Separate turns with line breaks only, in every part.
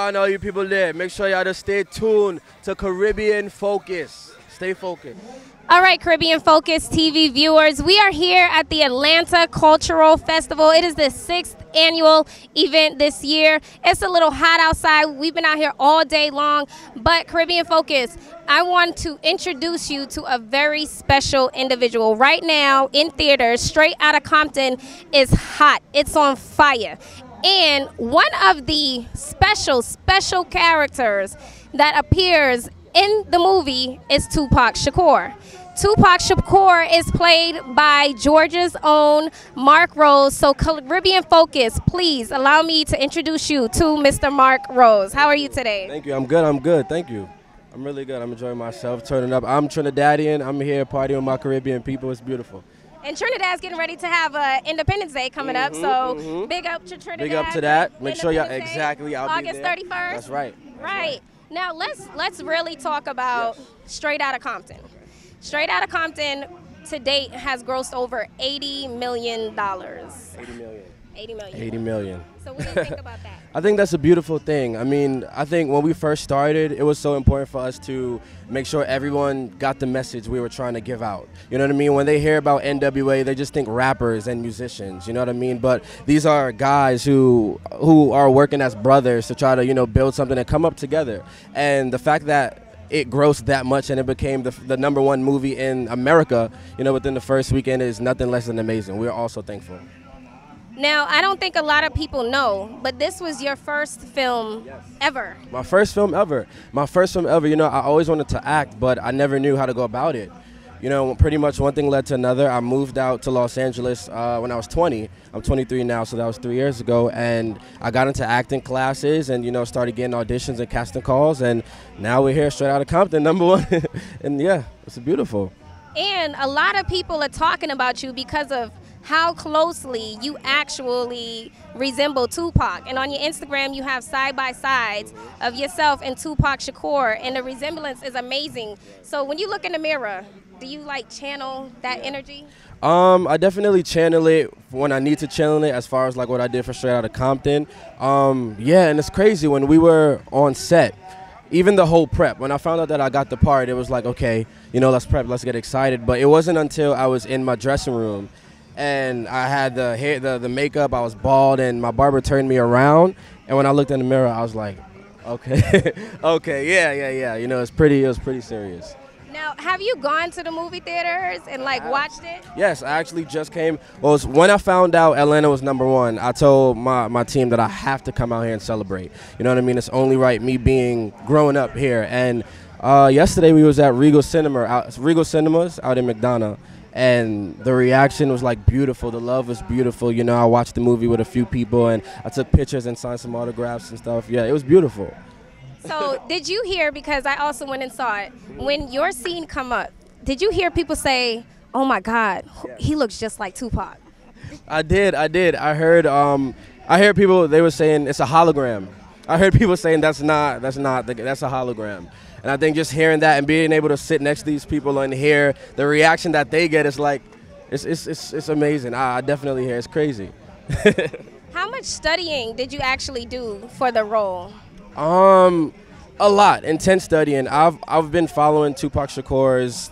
and all you people there, make sure y'all just stay tuned to Caribbean Focus. Stay focused.
All right, Caribbean Focus TV viewers, we are here at the Atlanta Cultural Festival. It is the 6th annual event this year. It's a little hot outside. We've been out here all day long, but Caribbean Focus, I want to introduce you to a very special individual. Right now in theaters, Straight Outta Compton is hot. It's on fire. And one of the special characters that appears in the movie is Tupac Shakur. Tupac Shakur is played by Georgia's own Marcc Rose. So Caribbean Focus, please allow me to introduce you to Mr. Marcc Rose. How are you today?
Thank you. I'm good. Thank you. I'm really good. I'm enjoying myself, turning up. I'm Trinidadian. I'm here partying with my Caribbean people. It's beautiful.
And Trinidad's getting ready to have Independence Day coming up, so big up to Trinidad.
Big up to that. Make sure y'all exactly. I'll
August
be there.
31st.
That's right.
Right. Now let's really talk about Straight Outta Compton. Straight Outta Compton to date has grossed over $80 million. 80 million. So what do you think about that?
I think that's a beautiful thing. I mean, I think when we first started, it was so important for us to make sure everyone got the message we were trying to give out. You know what I mean? When they hear about NWA, they just think rappers and musicians, you know what I mean? But these are guys who are working as brothers to try to, you know, build something and come up together. And the fact that it grossed that much and it became the #1 movie in America, you know, within the first weekend is nothing less than amazing. We're also thankful.
Now, I don't think a lot of people know, but this was your first film ever.
My first film ever. You know, I always wanted to act, but I never knew how to go about it. You know, pretty much one thing led to another. I moved out to Los Angeles when I was 20. I'm 23 now, so that was 3 years ago. And I got into acting classes and, you know, started getting auditions and casting calls. And now we're here, Straight Outta Compton, #1. And yeah, it's beautiful.
And a lot of people are talking about you because of how closely you actually resemble Tupac. And on your Instagram, you have side-by-sides of yourself and Tupac Shakur, and the resemblance is amazing. So when you look in the mirror, do you like channel that energy?
I definitely channel it when I need to channel it, as far as like what I did for Straight Outta Compton. Yeah, and it's crazy, when we were on set, even the whole prep, when I found out that I got the part, it was like, okay, you know, let's prep, let's get excited. But it wasn't until I was in my dressing room and I had the hair, the makeup, I was bald, and my barber turned me around. And when I looked in the mirror, I was like, okay, okay, yeah. You know, it was pretty serious.
Now, have you gone to the movie theaters and like watched it?
Yes, I actually just came. Well, when I found out Atlanta was #1, I told my team that I have to come out here and celebrate. You know what I mean? It's only right, me being growing up here. And yesterday we was at Regal Cinemas out in McDonough. And the reaction was like beautiful. The love was beautiful. You know, I watched the movie with a few people and I took pictures and signed some autographs and stuff. Yeah, it was beautiful.
So did you hear, because I also went and saw it, when your scene come up, did you hear people say, oh my God, he looks just like Tupac?
I did. I heard people, they were saying it's a hologram. I heard people saying that's a hologram. And I think just hearing that and being able to sit next to these people and hear the reaction that they get is like, it's amazing. I definitely hear it's crazy.
How much studying did you actually do for the role?
A lot, intense studying. I've been following Tupac Shakur's.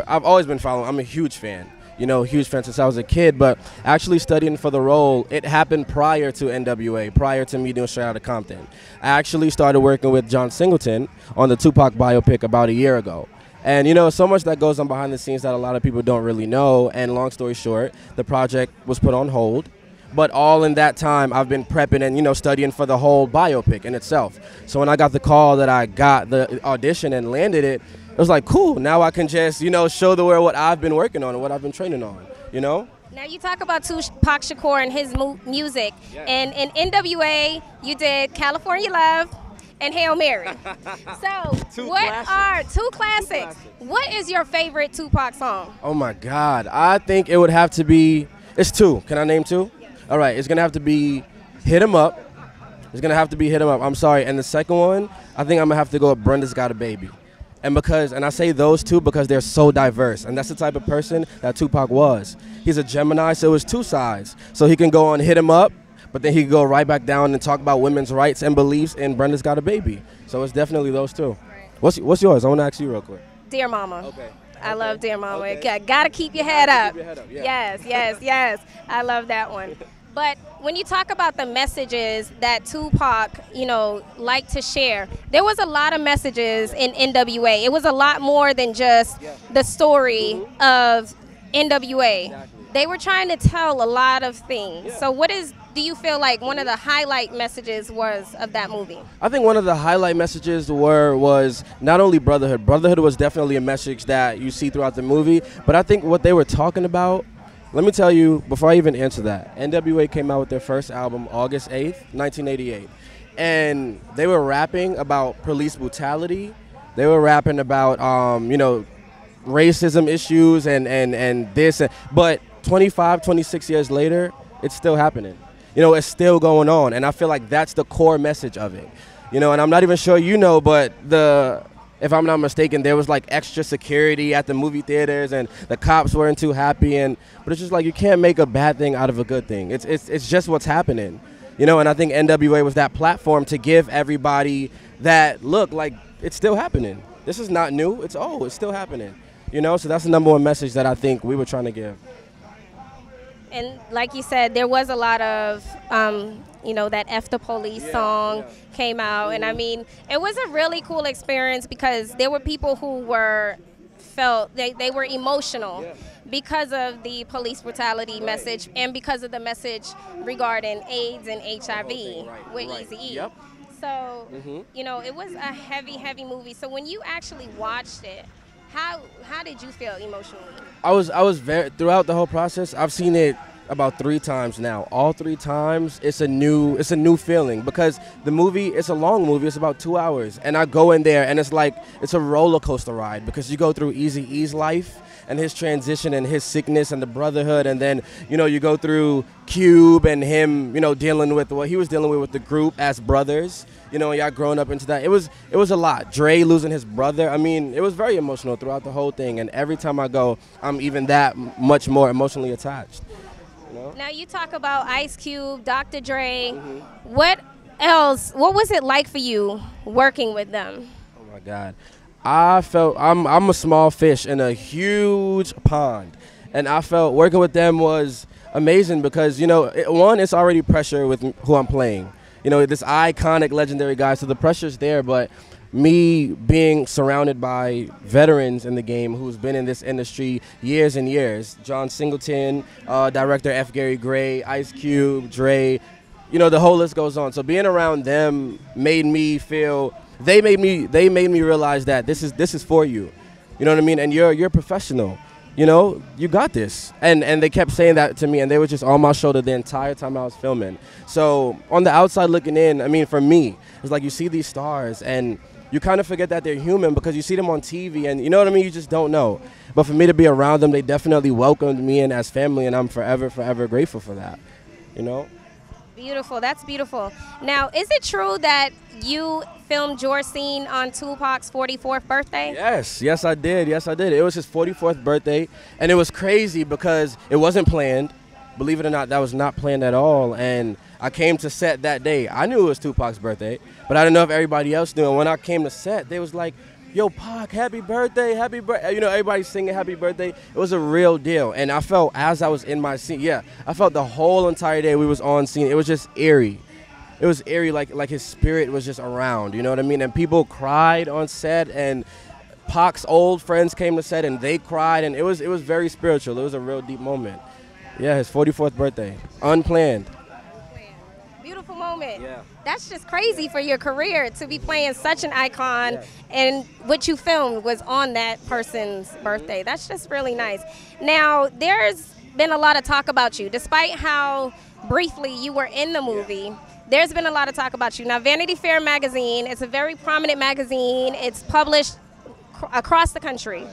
I've always been following. I'm a huge fan. You know, huge fan since I was a kid. But actually studying for the role, it happened prior to NWA, prior to me doing Straight Outta Compton. I actually started working with John Singleton on the Tupac biopic about a year ago. And, you know, so much that goes on behind the scenes that a lot of people don't really know. And long story short, the project was put on hold. But all in that time, I've been prepping and, you know, studying for the whole biopic in itself. So when I got the call that I got the audition and landed it, it was like, cool, now I can just, you know, show the world what I've been working on and what I've been training on, you know?
Now you talk about Tupac Shakur and his music. And in NWA, you did California Love and Hail Mary. So two classics. What is your favorite Tupac song?
Oh my God, I think it would have to be, it's two. Can I name two? All right, it's going to have to be Hit 'Em Up. I'm sorry. And the second one, I think I'm going to have to go with Brenda's Got a Baby. And I say those two because they're so diverse. And that's the type of person that Tupac was. He's a Gemini, so it was two sides. So he can go on Hit 'Em Up, but then he could go right back down and talk about women's rights and beliefs, and Brenda's Got a Baby. So it's definitely those two. What's yours? I want to ask you real quick.
Dear Mama.
Okay.
I love Dear Mama.
Okay.
Gotta keep your head up.
Keep your head up, yeah.
Yes. I love that one. But when you talk about the messages that Tupac, liked to share, there was a lot of messages in NWA. It was a lot more than just the story of NWA.
Exactly.
They were trying to tell a lot of things.
Yeah.
So do you feel like one of the highlight messages was of that movie?
I think one of the highlight messages was not only brotherhood. Brotherhood was definitely a message that you see throughout the movie, but I think what they were talking about, let me tell you, before I even answer that, NWA came out with their first album August 8th, 1988. And they were rapping about police brutality. They were rapping about, racism issues and this. But 25, 26 years later, it's still happening. It's still going on. And I feel like that's the core message of it. And I'm not even sure but if I'm not mistaken, there was like extra security at the movie theaters and the cops weren't too happy. But it's just like you can't make a bad thing out of a good thing. It's just what's happening. And I think NWA was that platform to give everybody that, look, like it's still happening. This is not new. It's still happening. So that's the number one message that I think we were trying to give.
And like you said, there was a lot of, that F the Police song came out. And I mean, it was a really cool experience because there were people who felt they were emotional because of the police brutality message and because of the message regarding AIDS and HIV with Eazy-E.
Yep.
So, it was a heavy, heavy movie. So when you actually watched it, how did you feel emotionally? I was very, throughout the whole process, I've seen it about 3 times now. All 3 times, it's a new feeling because the movie, it's a long movie. It's about 2 hours, and I go in there and it's like it's a roller coaster ride because you go through Eazy-E's life and his transition and his sickness and the brotherhood, and then you go through Cube and him dealing with what he was dealing with the group as brothers. And y'all growing up into that. It was a lot. Dre losing his brother. I mean, it was very emotional throughout the whole thing. And every time I go, I'm even that much more emotionally attached. Now you talk about Ice Cube, Dr. Dre. What else? What was it like for you working with them?
Oh my God, I felt I'm a small fish in a huge pond, and I felt working with them was amazing because one, it's already pressure with who I'm playing. This iconic, legendary guy, so the pressure's there, but me being surrounded by veterans in the game who's been in this industry years and years, John Singleton, director F. Gary Gray, Ice Cube, Dre, the whole list goes on. So being around them made me feel, they made me realize that this is for you. You know what I mean? And you're a professional. You got this. And they kept saying that to me, and they were just on my shoulder the entire time I was filming. So on the outside looking in, I mean, for me, it's like you see these stars, and you kind of forget that they're human because you see them on TV, and you know what I mean? You just don't know. But for me to be around them, they definitely welcomed me in as family, and I'm forever, forever grateful for that,
Beautiful. That's beautiful. Now, is it true that you filmed your scene on Tupac's 44th birthday?
Yes, I did. It was his 44th birthday, and it was crazy because it wasn't planned. Believe it or not, that was not planned at all. And I came to set that day. I knew it was Tupac's birthday, but I didn't know if everybody else knew. And when I came to set, they was like, yo, Pac, happy birthday, happy birthday. Everybody singing happy birthday. It was a real deal. And I felt as I was in my scene, I felt the whole entire day we was on scene. It was just eerie. It was eerie, like his spirit was just around, you know what I mean? And people cried on set, and Pac's old friends came to set, and they cried, and it was very spiritual. It was a real deep moment. Yeah, his 44th birthday, unplanned.
Beautiful moment.
Yeah.
That's just crazy for your career to be playing such an icon, and what you filmed was on that person's birthday. That's just really nice. Now, there's been a lot of talk about you, despite how briefly you were in the movie. There's been a lot of talk about you. Now, Vanity Fair magazine, it's a very prominent magazine. It's published across the country.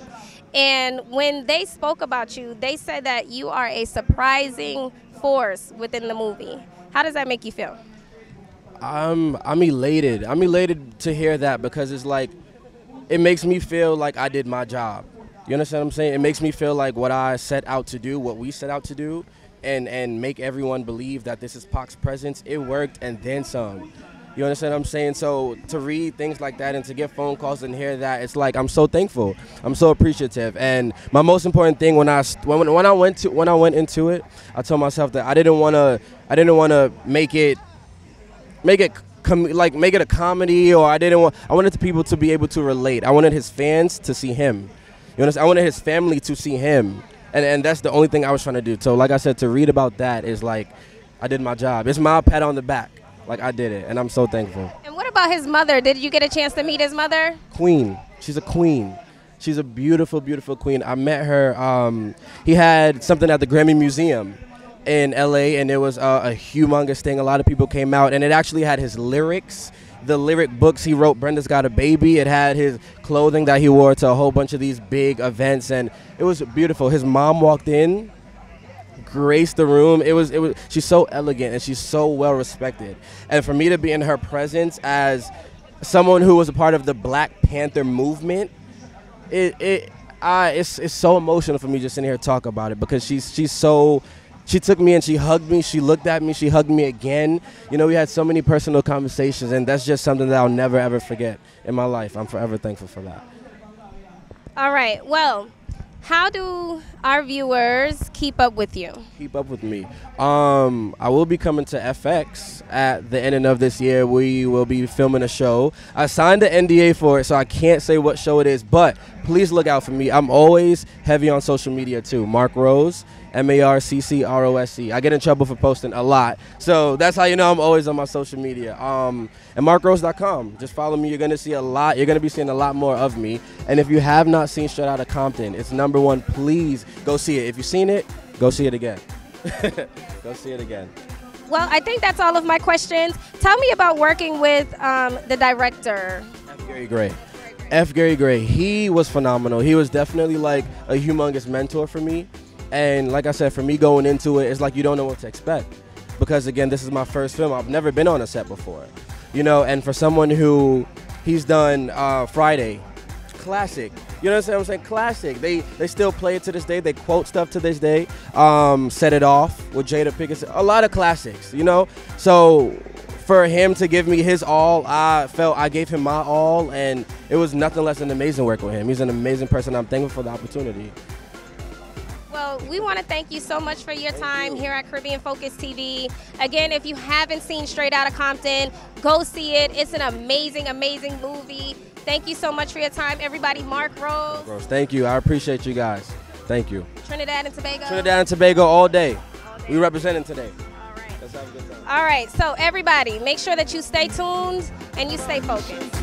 And when they spoke about you, they said that you are a surprising force within the movie. How does that make you feel?
I'm elated. I'm elated to hear that because it's like, it makes me feel like I did my job. You understand what I'm saying? It makes me feel like what I set out to do, what we set out to do, and make everyone believe that this is Pac's presence, it worked and then some. You understand what I'm saying? So to read things like that and to get phone calls and hear that, it's like I'm so thankful. I'm so appreciative. And my most important thing when I went into it, I told myself that I didn't want to make it a comedy, or I wanted the people to be able to relate. I wanted his fans to see him. You understand? I wanted his family to see him. And that's the only thing I was trying to do. So like I said, to read about that is like I did my job. It's my pat on the back. Like, I did it, and I'm so thankful.
And what about his mother? Did you get a chance to meet his mother?
Queen. She's a queen. She's a beautiful, beautiful queen. I met her. He had something at the Grammy Museum in L.A., and it was a humongous thing. A lot of people came out, and it actually had his lyrics, the lyric books he wrote, Brenda's Got a Baby. It had his clothing that he wore to a whole bunch of these big events, and it was beautiful. His mom walked in, graced the room. She's so elegant and she's so well respected, and for me to be in her presence as someone who was a part of the Black Panther movement, it's so emotional for me just sitting here to talk about it, because she took me and she hugged me, she looked at me, she hugged me again. You know, we had so many personal conversations, and that's just something that I'll never ever forget in my life. I'm forever thankful for that.
All right, well, how do our viewers keep up with you?
Keep up with me. I will be coming to FX at the ending of this year. We will be filming a show. I signed the NDA for it, so I can't say what show it is, but please look out for me. I'm always heavy on social media too. Marcc Rose, MarcCrose. I get in trouble for posting a lot, so that's how you know I'm always on my social media. And MarcCrose.com. Just follow me. You're gonna see a lot. You're gonna be seeing a lot more of me. And if you have not seen Straight Outta Compton, it's #1. Please go see it. If you've seen it, go see it again. Go see it again.
Well, I think that's all of my questions. Tell me about working with the director.
Gary Gray. He was phenomenal. He was definitely like a humongous mentor for me. And like I said, for me going into it, it's like you don't know what to expect. Because again, this is my first film. I've never been on a set before. You know, and for someone who, he's done Friday, classic. You know what I'm saying? Classic. They still play it to this day. They quote stuff to this day. Set It Off with Jada Pinkett. A lot of classics, you know? So for him to give me his all, I felt I gave him my all, and it was nothing less than amazing work with him. He's an amazing person. I'm thankful for the opportunity.
Well, we want to thank you so much for your time here at Caribbean Focus TV. Again, if you haven't seen Straight Outta Compton, go see it. It's an amazing, amazing movie. Thank you so much for your time, everybody. Marcc Rose.
Thank you. I appreciate you guys. Thank you.
Trinidad and Tobago.
Trinidad and Tobago all day. We representing today.
All right.
Let's have a good time.
All right. So everybody, make sure that you stay tuned and you stay focused.